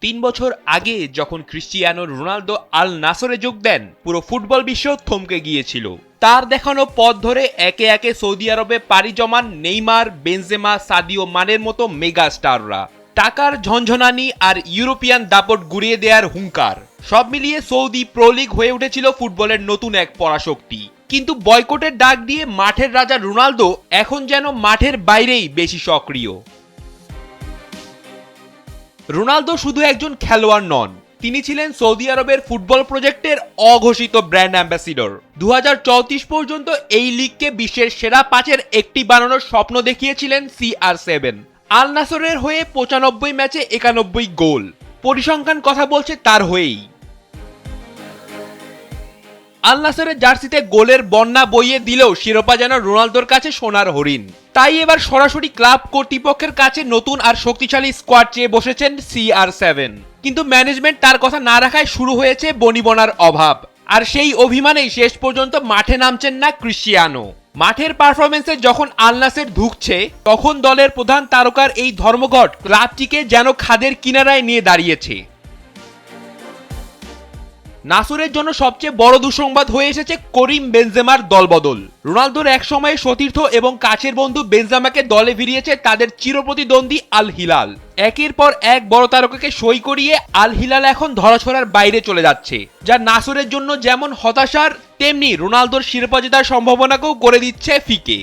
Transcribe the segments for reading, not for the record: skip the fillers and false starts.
3 বছর আগে যখন ক্রিস্টিয়ানো রোনালদো আল নাসরে যোগ দেন, পুরো ফুটবল বিশ্ব থমকে গিয়েছিল। তার দেখানো পথ ধরে একে একে সৌদি আরবে পাড়ি জমান নেইমার, বেনজেমা, সাদিও মানের মতো মেগা স্টাররা। টাকার ঝনঝনানি আর ইউরোপিয়ান দাপট গুড়িয়ে দেওয়ার হুঙ্কার, সব মিলিয়ে সৌদি প্রো লিগ হয়ে উঠেছিল ফুটবলের নতুন এক পরাশক্তি। কিন্তু বয়কটের ডাক দিয়ে মাঠের রাজা রোনালদো এখন যেন মাঠের বাইরেই বেশি সক্রিয়। রোনালদো শুধু একজন খেলোয়াড় নন, তিনি ছিলেন সৌদি আরবের ফুটবল প্রজেক্টের অঘোষিত ব্র্যান্ড অ্যাম্বাসিডর। 2034 পর্যন্ত এই লিগকে বিশ্বের সেরা 5-এর একটি বানানোর স্বপ্ন দেখিয়েছিলেন CR7। আল নাসরের হয়ে 95 ম্যাচে 91 গোল, পরিসংখ্যান কথা বলছে তার হয়েই। আল নাসরের জার্সিতে গোলের বন্যা বইয়ে দিলেও শিরোপা যেন রোনালদোর কাছে সোনার হরিণ। তাই এবার সরাসরি ক্লাব কর্তৃপক্ষের কাছে নতুন আর শক্তিশালী স্কোয়াড চেয়ে বসেছেন CR7। কিন্তু ম্যানেজমেন্ট তার কথা না রাখায় শুরু হয়েছে বনিবনার অভাব। আর সেই অভিমানেই শেষ পর্যন্ত মাঠে নামছেন না ক্রিস্টিয়ানো। মাঠের পারফরমেন্সে যখন আল নাসের ধুঁকছে, তখন দলের প্রধান তারকার এই ধর্মঘট ক্লাবটিকে যেন খাদের কিনারায় নিয়ে দাঁড়িয়েছে। নাসরের জন্য সবচেয়ে বড় দুঃসংবাদ হয়ে এসেছে করিম বেনজেমার দলবদল। রোনালদোর এক সময়ে সতীর্থ এবং কাছের বন্ধু বেনজেমাকে দলে ফিরিয়েছে তাদের চিরপ্রতিদ্বন্দ্বী আল হিলাল। একের পর এক বড় তারকাকে সই করিয়ে আল হিলাল এখন ধরাছোঁয়ার বাইরে চলে যাচ্ছে, যা নাসরের জন্য যেমন হতাশার, তেমনি রোনালদোর শিরোপা জেতার সম্ভাবনাকেও করে দিচ্ছে ফিকে।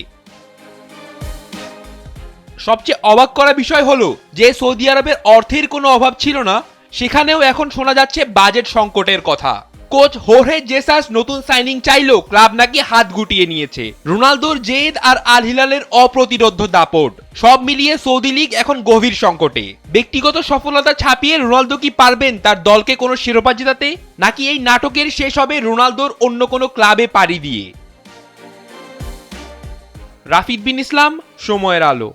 সবচেয়ে অবাক করা বিষয় হলো যে সৌদি আরবের অর্থের কোনো অভাব ছিল না, সেখানেও এখন শোনা যাচ্ছে বাজেট সংকটের কথা। কোচ হোর্হে জেসাস নতুন সাইনিং চাইলেও ক্লাব নাকি হাত গুটিয়ে নিয়েছে। রোনালদোর জেদ আর আল হিলালের অপ্রতিরোধ্য দাপট, সব মিলিয়ে সৌদি লীগ এখন গভীর সংকটে। ব্যক্তিগত সফলতা ছাপিয়ে রোনালদো কি পারবেন তার দলকে কোনো শিরোপা জেতাতে, নাকি এই নাটকের শেষ হবে রোনালদোর অন্য কোনো ক্লাবে পাড়ি দিয়ে? রাফিদ বিন ইসলাম, সময়ের আলো।